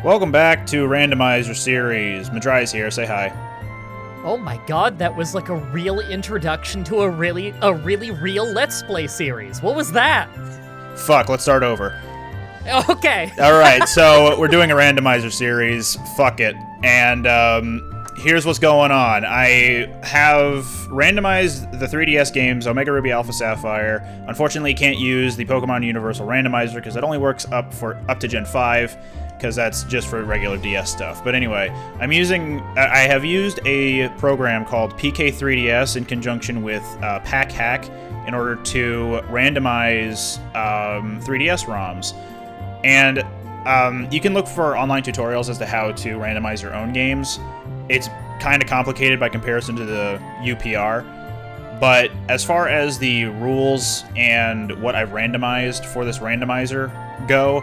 Welcome back to Randomizer series. Mah-dry's here. Say hi. Oh my god, that was like a real introduction to a really real Let's Play series. What was that? Fuck, let's start over. Okay. Alright, so we're doing a Randomizer series. Fuck it. And, here's what's going on. I have randomized the 3DS games, Omega Ruby Alpha Sapphire. Unfortunately, can't use the Pokemon Universal Randomizer because it only works up to Gen 5, because that's just for regular DS stuff. But anyway, I have used a program called PK3DS in conjunction with Pack Hack in order to randomize 3DS ROMs. And you can look for online tutorials as to how to randomize your own games. It's kind of complicated by comparison to the UPR, but as far as the rules and what I've randomized for this randomizer go,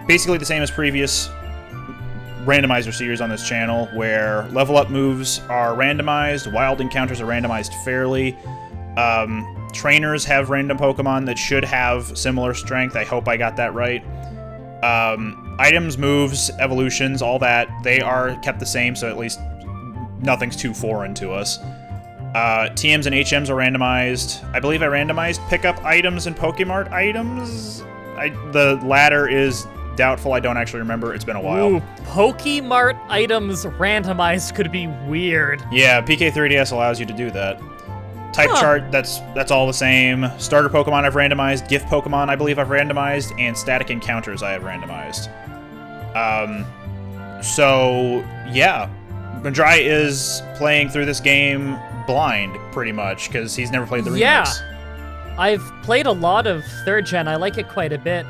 basically the same as previous randomizer series on this channel, where level up moves are randomized, wild encounters are randomized fairly, trainers have random Pokemon that should have similar strength. I hope I got that right. Items, moves, evolutions, all that, they are kept the same, so at least nothing's too foreign to us. TMs and HMs are randomized. I believe I randomized pickup items and Pokemart items? The latter is doubtful. I don't actually remember. It's been a while. Ooh, Pokemart items randomized could be weird. Yeah, PK3DS allows you to do that. Type chart, that's all the same. Starter Pokemon I've randomized, gift Pokemon I believe I've randomized, and static encounters I have randomized. So, yeah. Mah-dry is playing through this game blind, pretty much, because he's never played the remakes. Yeah. I've played a lot of 3rd Gen. I like it quite a bit.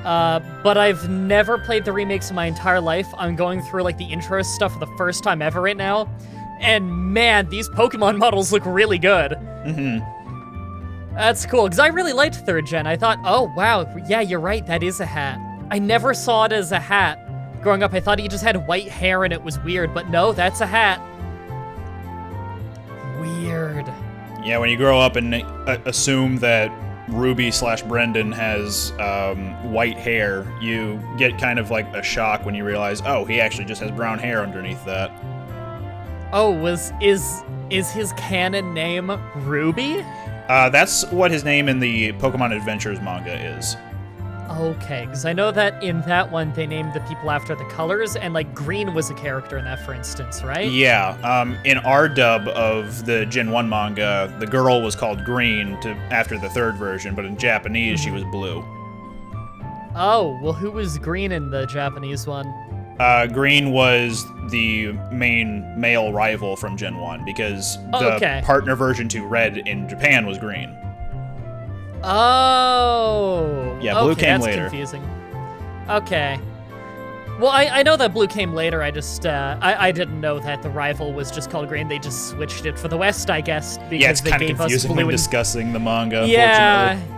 But I've never played the remakes in my entire life. I'm going through, like, the intro stuff for the first time ever right now. And man, these Pokemon models look really good. Mm-hmm. That's cool, because I really liked 3rd Gen. I thought, oh wow, yeah, you're right, that is a hat. I never saw it as a hat. Growing up, I thought he just had white hair and it was weird, but no, that's a hat. Weird. Yeah, when you grow up and assume that Ruby/Brendan has white hair, you get kind of like a shock when you realize, oh, he actually just has brown hair underneath that. Oh, is his canon name Ruby? That's what his name in the Pokemon Adventures manga is. Okay, because I know that in that one they named the people after the colors, and like Green was a character in that, for instance, right? Yeah, in our dub of the Gen 1 manga, the girl was called Green after the 3rd version, but in Japanese she was blue. Oh, well who was Green in the Japanese one? Green was the main male rival from Gen 1, because the partner version to Red in Japan was Green. Oh. Yeah, Blue came that's later. Confusing. Okay. Well, I know that Blue came later. I just I didn't know that the rival was just called Green. They just switched it for the West, I guess, because yeah, it's they kind of gave confusing us Blue when discussing the manga. Yeah. Unfortunately.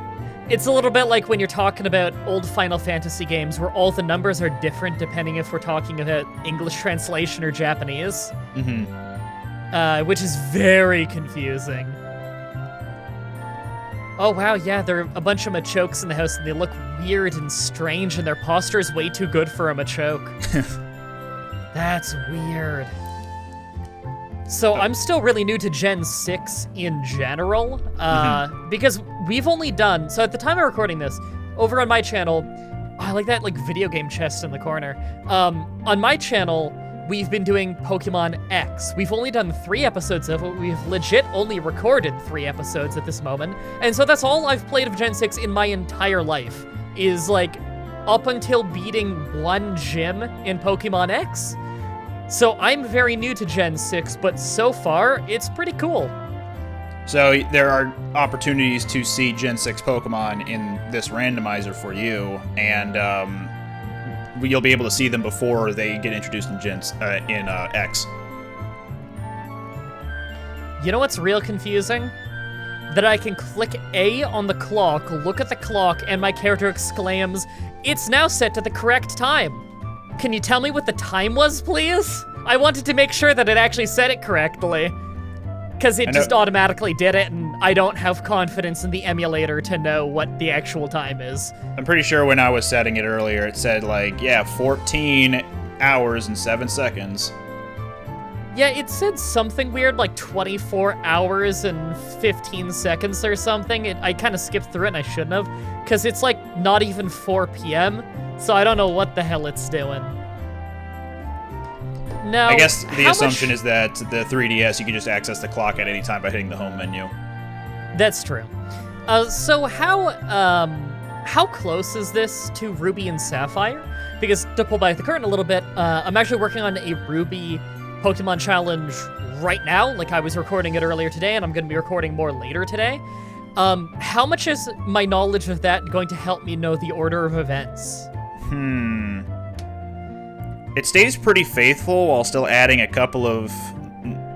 It's a little bit like when you're talking about old Final Fantasy games where all the numbers are different depending if we're talking about English translation or Japanese. Mm-hmm. Which is very confusing. Oh wow, yeah, there are a bunch of Machokes in the house and they look weird and strange and their posture is way too good for a Machoke. That's weird. So I'm still really new to Gen 6 in general, because we've only done, so at the time of recording this, over on my channel, I like that video game chest in the corner. On my channel, we've been doing Pokemon X. We've only done 3 episodes of it. We've legit only recorded 3 episodes at this moment. And so that's all I've played of Gen 6 in my entire life, is like up until beating 1 gym in Pokemon X. So I'm very new to Gen 6, but so far, it's pretty cool. So there are opportunities to see Gen 6 Pokemon in this randomizer for you, and you'll be able to see them before they get introduced in X. You know what's real confusing? That I can click A on the clock, look at the clock, and my character exclaims, "It's now set to the correct time." Can you tell me what the time was, please? I wanted to make sure that it actually said it correctly. Because it just automatically did it, and I don't have confidence in the emulator to know what the actual time is. I'm pretty sure when I was setting it earlier, it said, like, yeah, 14 hours and 7 seconds. Yeah, it said something weird, like 24 hours and 15 seconds or something. I kind of skipped through it, and I shouldn't have, because it's, like, not even 4 p.m., so I don't know what the hell it's doing. Now, I guess the assumption is that the 3DS, you can just access the clock at any time by hitting the home menu. That's true. So how close is this to Ruby and Sapphire? Because to pull back the curtain a little bit, I'm actually working on a Ruby Pokemon challenge right now. Like, I was recording it earlier today, and I'm going to be recording more later today. How much is my knowledge of that going to help me know the order of events? It stays pretty faithful while still adding a couple of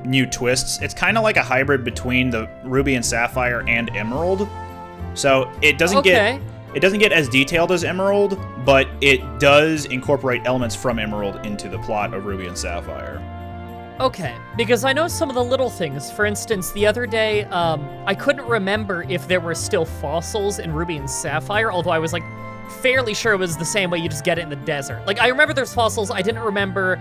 new twists. It's kind of like a hybrid between the Ruby and Sapphire and Emerald. So it doesn't get as detailed as Emerald, but it does incorporate elements from Emerald into the plot of Ruby and Sapphire. Okay, because I know some of the little things. For instance, the other day, I couldn't remember if there were still fossils in Ruby and Sapphire, although I was, like, fairly sure it was the same way, you just get it in the desert. Like, I remember there's fossils, I didn't remember...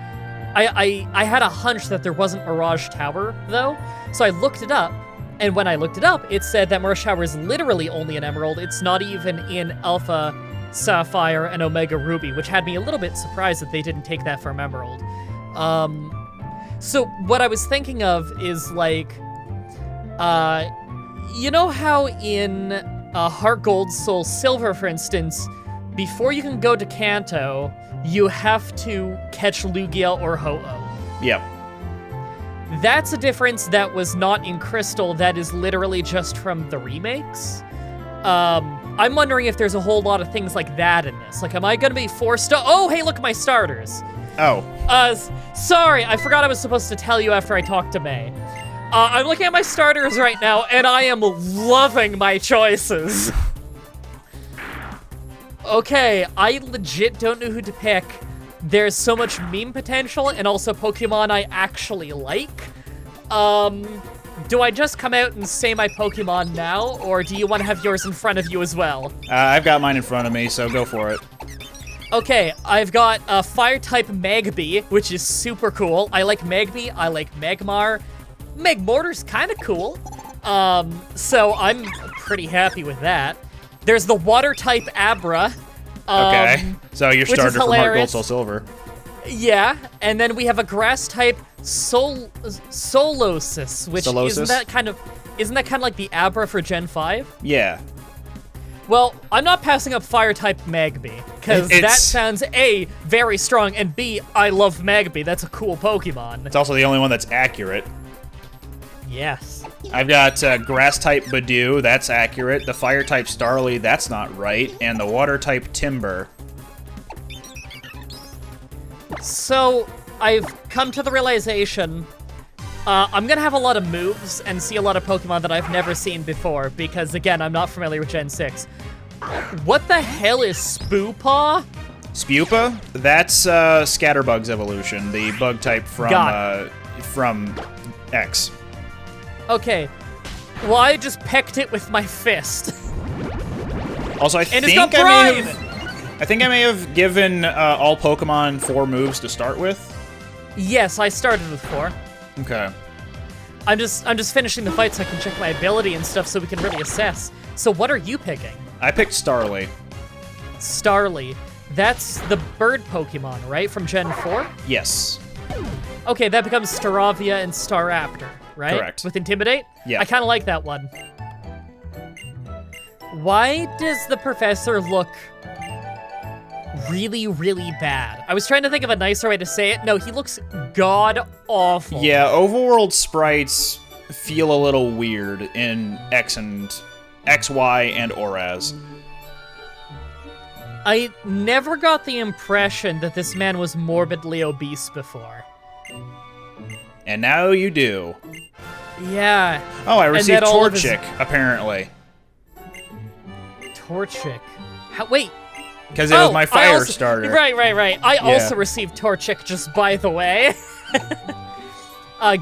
I had a hunch that there wasn't Mirage Tower, though, so I looked it up, and when I looked it up, it said that Mirage Tower is literally only in Emerald. It's not even in Alpha Sapphire and Omega Ruby, which had me a little bit surprised that they didn't take that from Emerald. So what I was thinking of is, like, you know how in Heart Gold, Soul Silver, for instance, before you can go to Kanto, you have to catch Lugia or Ho-Oh. Yep. That's a difference that was not in Crystal, that is literally just from the remakes. I'm wondering if there's a whole lot of things like that in this. Like, am I gonna be forced to- Oh, hey, look at my starters! Oh. Sorry, I forgot I was supposed to tell you after I talked to May. I'm looking at my starters right now, and I am loving my choices. Okay, I legit don't know who to pick. There's so much meme potential, and also Pokemon I actually like. Do I just come out and say my Pokemon now, or do you want to have yours in front of you as well? I've got mine in front of me, so go for it. Okay, I've got a Fire-type Magby, which is super cool. I like Magby, I like Magmar. Magmortar's kind of cool. So I'm pretty happy with that. There's the Water-type Abra. Okay, so your starter from Heart Gold, Soul Silver. Yeah, and then we have a Grass-type Solosis, which isn't that kind of like the Abra for Gen 5? Yeah. Well, I'm not passing up Fire-type Magby, because that sounds A, very strong, and B, I love Magby. That's a cool Pokemon. It's also the only one that's accurate. Yes. I've got Grass-type Badoo, that's accurate. The Fire-type Starly, that's not right. And the Water-type Timber. So, I've come to the realization, I'm gonna have a lot of moves and see a lot of Pokemon that I've never seen before, because, again, I'm not familiar with Gen 6. What the hell is Spewpaw? Spewpa? That's Scatterbug's evolution, the bug type from X. Okay. Well, I just pecked it with my fist. Also, I think I may have given all Pokemon 4 moves to start with. Yes, I started with 4. Okay. I'm just finishing the fight so I can check my ability and stuff so we can really assess. So what are you picking? I picked Starly. Starly. That's the bird Pokemon, right? From Gen 4? Yes. Okay, that becomes Staravia and Staraptor, right? Correct. With Intimidate? Yeah. I kind of like that one. Why does the professor look really, really bad? I was trying to think of a nicer way to say it. No, he looks god-awful. Yeah, overworld sprites feel a little weird in X, Y, and ORAS. I never got the impression that this man was morbidly obese before. And now you do. Yeah. Oh, I received Torchic, apparently. Torchic? Wait. Because it was my fire starter. Right. I also received Torchic, just by the way.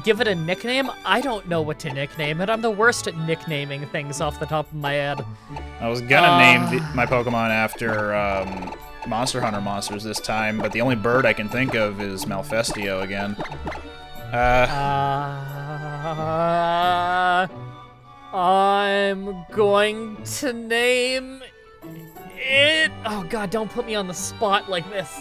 give it a nickname? I don't know what to nickname it. I'm the worst at nicknaming things off the top of my head. I was gonna name my Pokemon after Monster Hunter monsters this time, but the only bird I can think of is Malfestio again. I'm going to name it... Oh god, don't put me on the spot like this.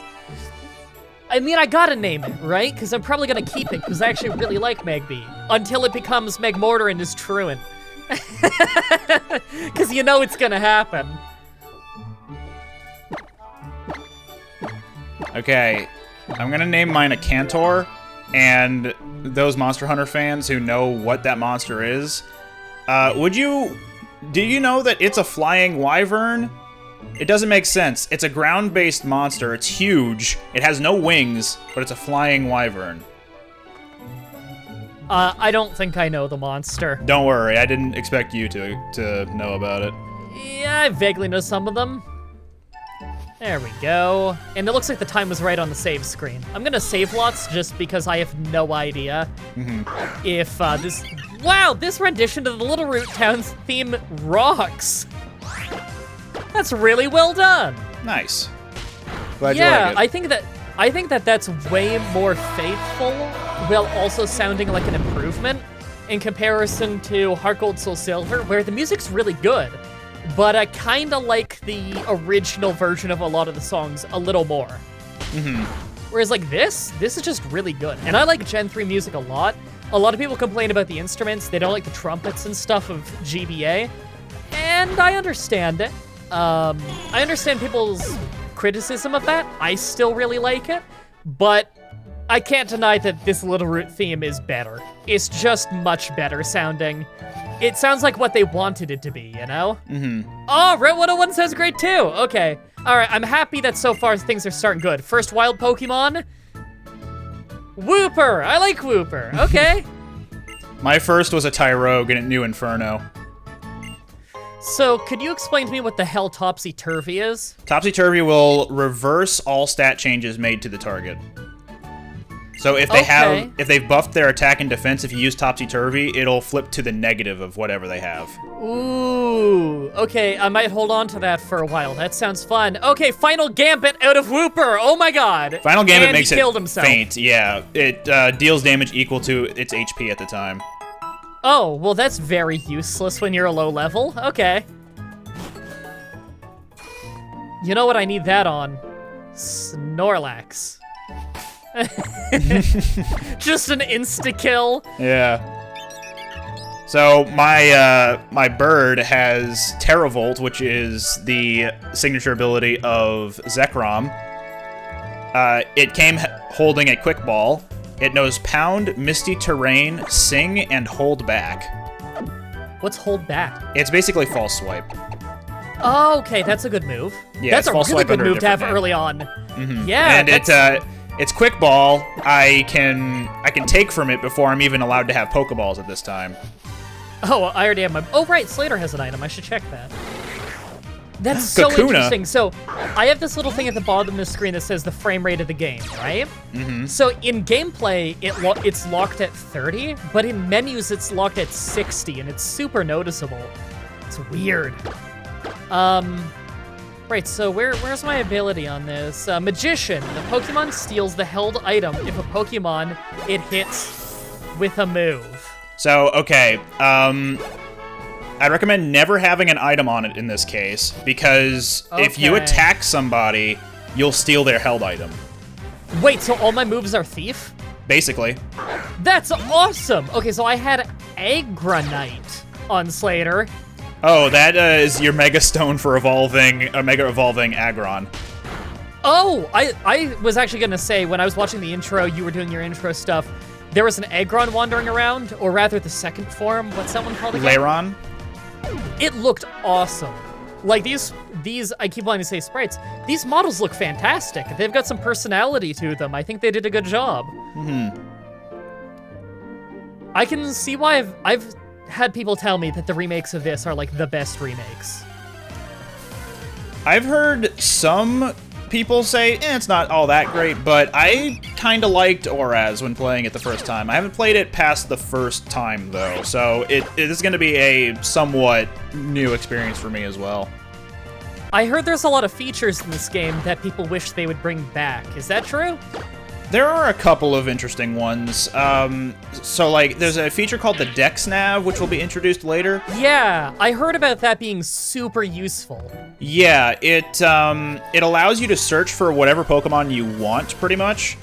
I mean, I gotta name it, right? Because I'm probably gonna keep it, because I actually really like Magby. Until it becomes Magmortar and is Truant. Because you know it's gonna happen. Okay, I'm gonna name mine a Cantor, and those Monster Hunter fans who know what that monster is, do you know that it's a flying wyvern? It doesn't make sense. It's a ground-based monster. It's huge. It has no wings, but it's a flying wyvern. I don't think I know the monster. Don't worry, I didn't expect you to know about it. Yeah, I vaguely know some of them. There we go. And it looks like the time was right on the save screen. I'm gonna save lots just because I have no idea if this... Wow, this rendition of the Little Root Town's theme rocks. That's really well done. Nice. Glad you like it. I think that that's way more faithful while also sounding like an improvement in comparison to Heart Gold Soul Silver, where the music's really good, but I kind of like the original version of a lot of the songs a little more. Whereas like this is just really good. And I like Gen 3 music a lot. A lot of people complain about the instruments. They don't like the trumpets and stuff of GBA. And I understand it. I understand people's criticism of that. I still really like it. But I can't deny that this Little Root theme is better. It's just much better sounding. It sounds like what they wanted it to be, you know? Oh, Red 101 says great too. Okay. All right, I'm happy that so far things are starting good. First wild Pokemon. Wooper. I like Wooper. Okay. My first was a Tyrogue, and it knew Inferno. So, could you explain to me what the hell Topsy-Turvy is? Topsy-Turvy will reverse all stat changes made to the target. So if they if they've buffed their attack and defense, if you use Topsy-Turvy, it'll flip to the negative of whatever they have. Ooh, okay, I might hold on to that for a while. That sounds fun. Okay, Final Gambit out of Wooper. Oh my god. Final Gambit makes it killed himself. faint. Yeah, it deals damage equal to its HP at the time. Oh, well that's very useless when you're a low level. Okay. You know what I need that on? Snorlax. Just an insta-kill. Yeah. So my bird has Terravolt, which is the signature ability of Zekrom. It came holding a Quick Ball. It knows Pound, Misty Terrain, Sing, and Hold Back. What's Hold Back? It's basically False Swipe. Oh, okay, that's a good move. Yeah, that's a really good move to have early on. Yeah, and it's Quick Ball. I can take from it before I'm even allowed to have Pokeballs at this time. Oh, I already have my... Oh, right, Slater has an item. I should check that. That's so interesting. So, I have this little thing at the bottom of the screen that says the frame rate of the game, right? So, in gameplay, it's locked at 30, but in menus, it's locked at 60, and it's super noticeable. It's weird. Right, so where's my ability on this? Magician. The Pokemon steals the held item if a Pokemon it hits with a move. So, okay, I'd recommend never having an item on it in this case, because if you attack somebody, you'll steal their held item. Wait, so all my moves are Thief? Basically. That's awesome! Okay, so I had Agronite on Slater. Oh, that is your Mega Stone for Mega Evolving Aggron. Oh, I was actually gonna say, when I was watching the intro, you were doing your intro stuff, there was an Aggron wandering around, or rather the second form. What's that one called again? Lairon? It looked awesome. Like these, I keep wanting to say sprites, these models look fantastic. They've got some personality to them. I think they did a good job. I can see why I've had people tell me that the remakes of this are like the best remakes. I've heard some people say it's not all that great, but I kind of liked ORAS when playing it the first time. I haven't played it past the first time, though, so it is going to be a somewhat new experience for me as well. I heard there's a lot of features in this game that people wish they would bring back. Is that true? There are a couple of interesting ones. So, like, there's a feature called the Dex Nav, which will be introduced later. Yeah, I heard about that being super useful. Yeah, it allows you to search for whatever Pokemon you want, pretty much.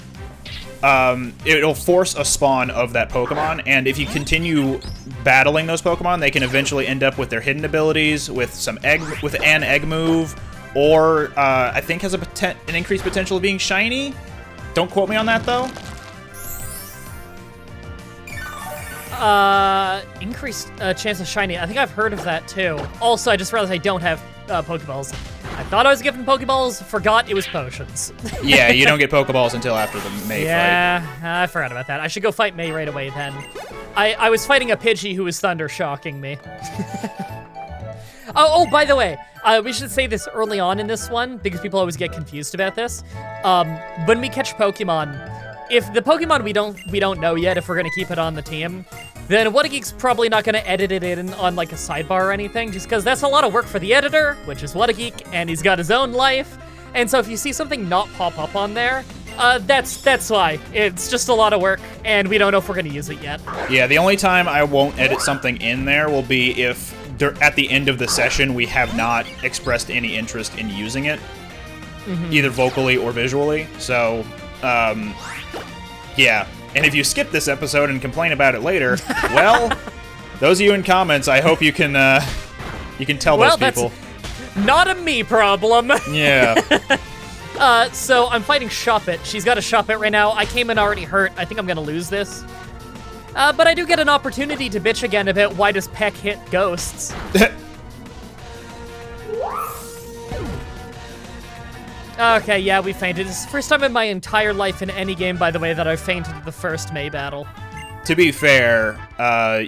It'll force a spawn of that Pokemon, and if you continue battling those Pokemon, they can eventually end up with their hidden abilities, with an egg move, or I think has an increased potential of being shiny. Don't quote me on that, though. Increased chance of shiny. I think I've heard of that, too. Also, I just realized I don't have Pokeballs. I thought I was given Pokeballs, forgot it was potions. Yeah, you don't get Pokeballs until after the May fight. Yeah, I forgot about that. I should go fight May right away, then. I was fighting a Pidgey who was Thunder Shocking me. Oh, by the way, we should say this early on in this one, because people always get confused about this. When we catch Pokemon, if the Pokemon we don't know yet, if we're gonna keep it on the team, then whattageek's probably not gonna edit it in on like a sidebar or anything, just because that's a lot of work for the editor, which is whattageek, and he's got his own life. And so if you see something not pop up on there, that's why. It's just a lot of work, and we don't know if we're gonna use it yet. Yeah, the only time I won't edit something in there will be if at the end of the session we have not expressed any interest in using it, either vocally or visually. So, yeah. And if you skip this episode and complain about it later, well, those of you in comments, I hope you can tell those people. That's not a me problem. Yeah. So I'm fighting Shoppet. She's got a Shoppet right now. I came in already hurt. I think I'm gonna lose this. But I do get an opportunity to bitch again about why does Peck hit ghosts. Okay, yeah, we fainted. It's the first time in my entire life in any game, by the way, that I fainted the first May battle. To be fair,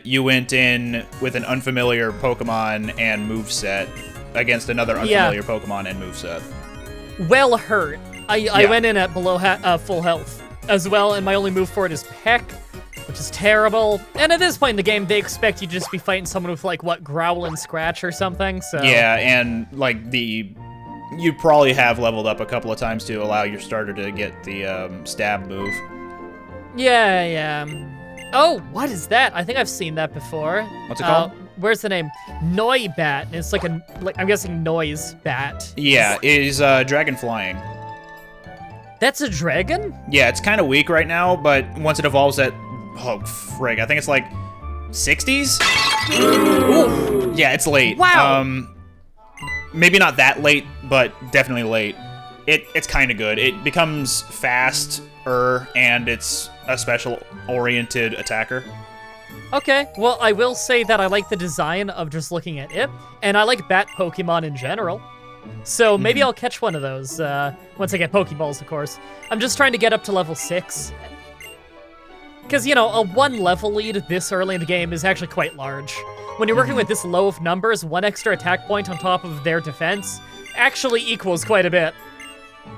you went in with an unfamiliar Pokemon and moveset against another unfamiliar Pokemon and moveset. Well hurt. I went in at below full health as well, and my only move for it is Peck, which is terrible. And at this point in the game, they expect you to just be fighting someone with, like, what, Growl and Scratch or something, so... Yeah, and, like, you probably have leveled up a couple of times to allow your starter to get the stab move. Yeah. Oh, what is that? I think I've seen that before. What's it called? Where's the name? Noibat. It's like I'm guessing noise bat. Yeah, it is dragon flying. That's a dragon? Yeah, it's kind of weak right now, but once it evolves at, oh frig, I think it's like 60s? Ooh. Yeah, it's late. Wow. Maybe not that late, but definitely late. It's kind of good. It becomes faster, and it's a special-oriented attacker. Okay, well, I will say that I like the design of just looking at it, and I like bat Pokemon in general. So maybe I'll catch one of those once I get Pokeballs, of course. I'm just trying to get up to level 6. Because, you know, a 1 level lead this early in the game is actually quite large. When you're working with this low of numbers, 1 extra attack point on top of their defense actually equals quite a bit.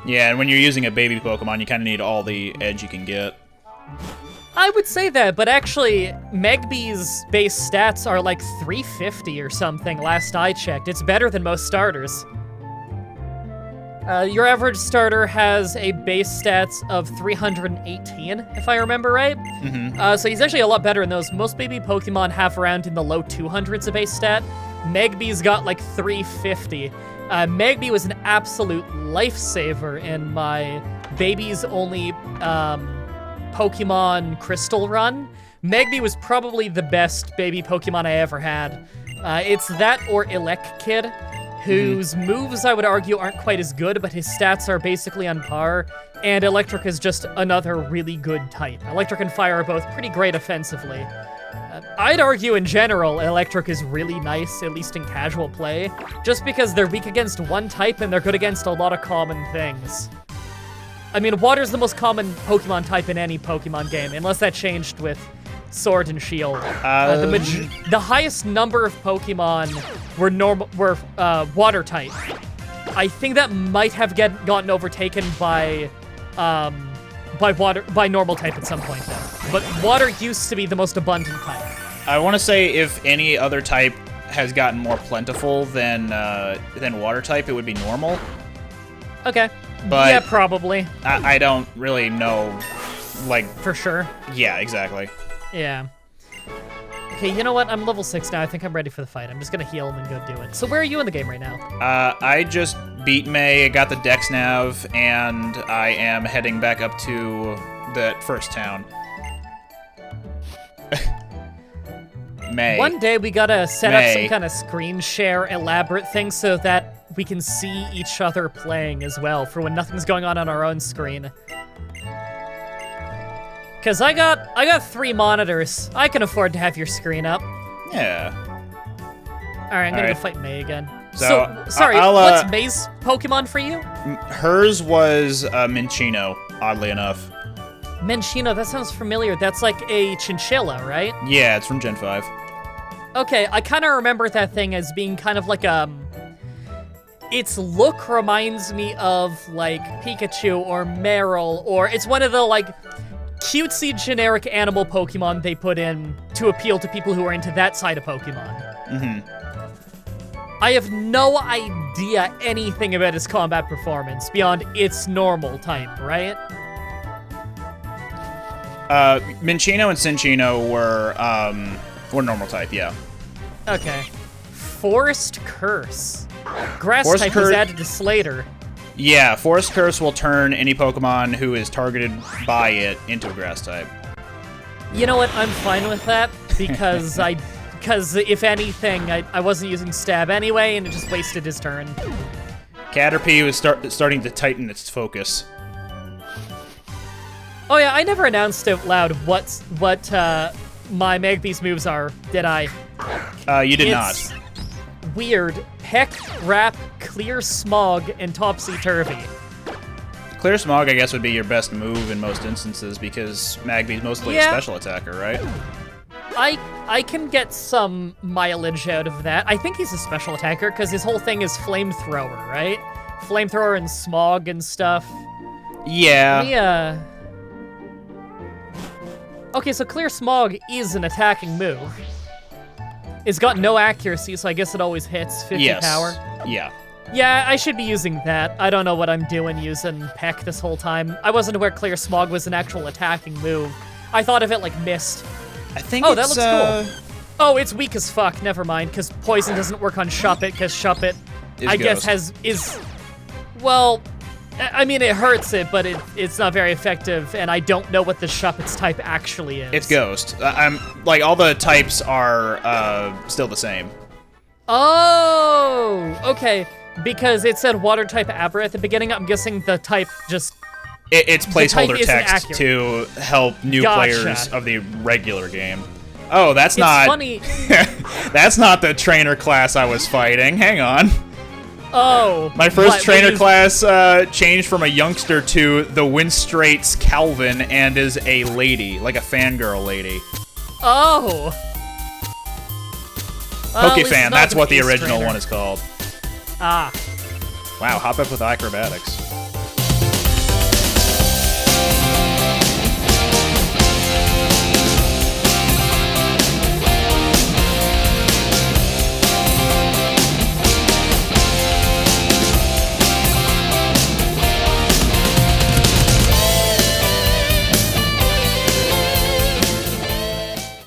Yeah, and when you're using a baby Pokemon, you kind of need all the edge you can get. I would say that, but actually, Megby's base stats are like 350 or something last I checked. It's better than most starters. Your average starter has a base stats of 318, if I remember right. So he's actually a lot better than those. Most baby Pokemon have around in the low 200s of base stat. Megby's got like 350. Megby was an absolute lifesaver in my baby's only Pokemon Crystal run. Megby was probably the best baby Pokemon I ever had. It's that or Elekid, whose moves, I would argue, aren't quite as good, but his stats are basically on par, and Electric is just another really good type. Electric and Fire are both pretty great offensively. I'd argue in general, Electric is really nice, at least in casual play, just because they're weak against one type and they're good against a lot of common things. I mean, Water's the most common Pokemon type in any Pokemon game, unless that changed with Sword and Shield. The highest number of Pokemon were water type. I think that might have gotten overtaken by normal type at some point though. But water used to be the most abundant type. I want to say if any other type has gotten more plentiful than water type, it would be normal. Okay. But yeah, probably. I don't really know, like... For sure. Yeah, exactly. Yeah. Okay, you know what? I'm level 6 now. I think I'm ready for the fight. I'm just gonna heal and then go do it. So where are you in the game right now? I just beat May, got the Dex Nav, and I am heading back up to the first town. May. One day we gotta set up some kind of screen share elaborate thing so that we can see each other playing as well for when nothing's going on our own screen. Cause I got 3 monitors. I can afford to have your screen up. Yeah. All right, I'm gonna go fight May again. So sorry, what's May's Pokemon for you? Hers was Minchino, oddly enough. Minchino, that sounds familiar. That's like a chinchilla, right? Yeah, it's from Gen 5. Okay, I kind of remember that thing as being kind of like its look reminds me of like Pikachu or Meryl, or it's one of the like cutesy generic animal Pokemon they put in to appeal to people who are into that side of Pokemon. Mm-hmm. I have no idea anything about its combat performance beyond its normal type, right? Minchino and Cinchino were normal type, yeah. Okay. Forest Curse. Grass type was added to Slater. Yeah, Forest Curse will turn any Pokemon who is targeted by it into a grass type. You know what? I'm fine with that because if anything, I wasn't using Stab anyway, and it just wasted his turn. Caterpie was starting to tighten its focus. Oh yeah, I never announced out loud what my Magby's moves are, did I? You did not. Weird. Peck, Wrap, Clear Smog, and Topsy-Turvy. Clear Smog, I guess, would be your best move in most instances because Magby's mostly a special attacker, right? I can get some mileage out of that. I think he's a special attacker because his whole thing is Flamethrower, right? Flamethrower and Smog and stuff. Yeah. Okay, so Clear Smog is an attacking move. It's got no accuracy, so I guess it always hits 50 power. Yeah. Yeah, I should be using that. I don't know what I'm doing using Peck this whole time. I wasn't aware Clear Smog was an actual attacking move. I thought of it like Mist. I think that looks cool. Oh, it's weak as fuck. Never mind, because Poison doesn't work on Shuppet, because Shuppet, I guess, well, I mean, it hurts it, but it's not very effective, and I don't know what the Shuppet's type actually is. It's Ghost. I'm like all the types are still the same. Oh, okay. Because it said Water type Abra at the beginning. I'm guessing the type just. It's placeholder text to help new players of the regular game. Oh, that's not. Funny. That's not the trainer class I was fighting. Hang on. Oh. My first trainer class changed from a youngster to the Winstraits Calvin and is a lady, like a fangirl lady. Oh. Pokefan, that's what the original one is called. Ah. Wow, hop up with acrobatics.